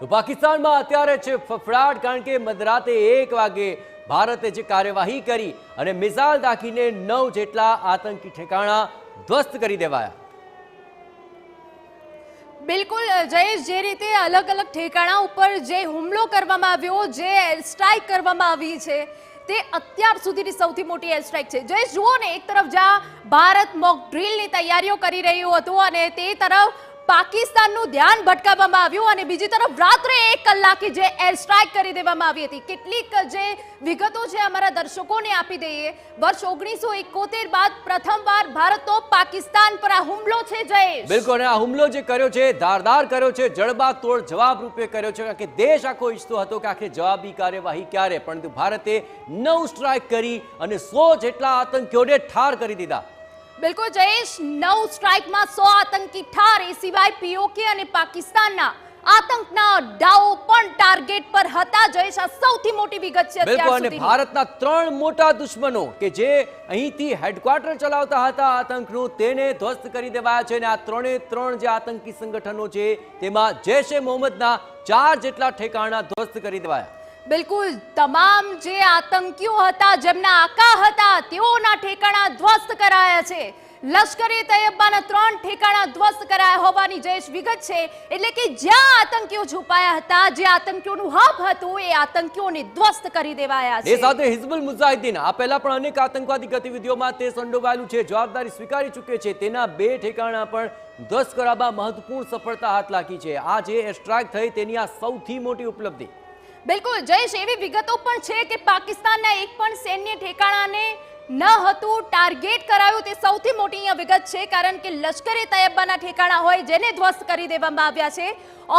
તો પાકિસ્તાનમાં અત્યારે છે ફફડાટ, કારણ કે મધરાતે 1 વાગે ભારતે જે કાર્યવાહી કરી અને મિસાઇલ દાખીને 9 જેટલા આતંકી ઠેકાણા ધ્વસ્ત કરી દેવાયા। બિલકુલ જયેશ, જે રીતે અલગ અલગ ઠેકાણા ઉપર જે હુમલો કરવામાં આવ્યો, જે એર સ્ટ્રાઇક કરવામાં આવી છે, તે અત્યાર સુધીની સૌથી મોટી એર સ્ટ્રાઇક છે। જયેશ જુઓ ને, એક તરફ જ્યાં ભારત મોક ડ્રીલની તૈયારીઓ કરી રહ્યું હતું અને તે તરફ પાકિસ્તાનનું ધ્યાન ભટકાવવામાં આવ્યું અને બીજી તરફ રાત્રે 1 કલાકે જે એર સ્ટ્રાઇક કરી દેવામાં આવી હતી। કેટલીક જે વિગતો છે અમારા દર્શકોને આપી દઈએ। વર્ષ 1971 બાદ પ્રથમવાર ભારતનો પાકિસ્તાન પર આ હુમલો છે જયેશ। બિલકુલ, અને આ હુમલો જે કર્યો છે ધારદાર કર્યો છે, જડબાતોડ જવાબ રૂપે કર્યો છે, કારણ કે દેશ આખો ઈચ્છતો હતો કે આખરે જવાબી કાર્યવાહી ક્યારે, પરંતુ ભારતે 9 સ્ટ્રાઇક કરી અને 100 જેટલા આતંકીઓને ઠાર કરી દીધા। બિલકુલ જયેશ, 9 સ્ટ્રાઇકમાં 100 આતંકી ઠાર। એ સિવાય પીઓકે અને પાકિસ્તાનના આતંકના અડ્ડાઓ પણ ટાર્ગેટ પર હતા જયેશ। આ સૌથી મોટી વિગત છે અત્યાર બિલકુલ, અને સુધીની। ભારતના 3 મોટા દુશ્મનો કે જે અહીંથી હેડક્વાર્ટર ચલાવતા હતા આતંકનું, તેને ધ્વસ્ત કરી દેવાયા છે અને આ 3 જે આતંકી સંગઠનો છે તેમાં જૈશ એ મોહમ્મદના 4 જેટલા ઠેકાણા ધ્વસ્ત કરી દેવાયા। બિલકુલ, તમામ જે આતંકીઓ હતા, જેમના આકા હતા, તેઓના ઠેકાણા ધ્વસ્ત કરાયા છે। લશ્કરે તૈયબાના 3 ઠેકાણા ધ્વસ્ત કરાયા હોવાની જયેશ વિગત છે। એટલે કે જ્યાં આતંકીઓ છુપાયા હતા, જે આતંકીઓનું હબ હતું, એ આતંકીઓને ધ્વસ્ત કરી દેવાયા છે। એ સાથે હિઝબુલ મુજાહિદીન આ પહેલા પણ અનેક આતંકવાદી ગતિવિધિઓમાં તે સંડોવાયેલું છે, જવાબદારી સ્વીકારી ચૂકે છે, તેના 2 ઠેકાણા પણ ધ્વસ્ત કરવામાં મહત્વપૂર્ણ સફળતા હાથ લાગી છે। આ જે એર સ્ટ્રાઇક થઈ તેની આ સૌથી મોટી ઉપલબ્ધિ। બિલકુલ જયેશ, એવી વિગતો પણ છે કે પાકિસ્તાનના એક પણ સૈન્ય ઠેકાણાને ન હતું ટાર્ગેટ કરાયું। તે સૌથી મોટી અહીંયા વિગત છે, કારણ કે લશ્કરે તૈયબાના ઠેકાણા હોય જેને ધ્વસ્ત કરી દેવામાં આવ્યા છે।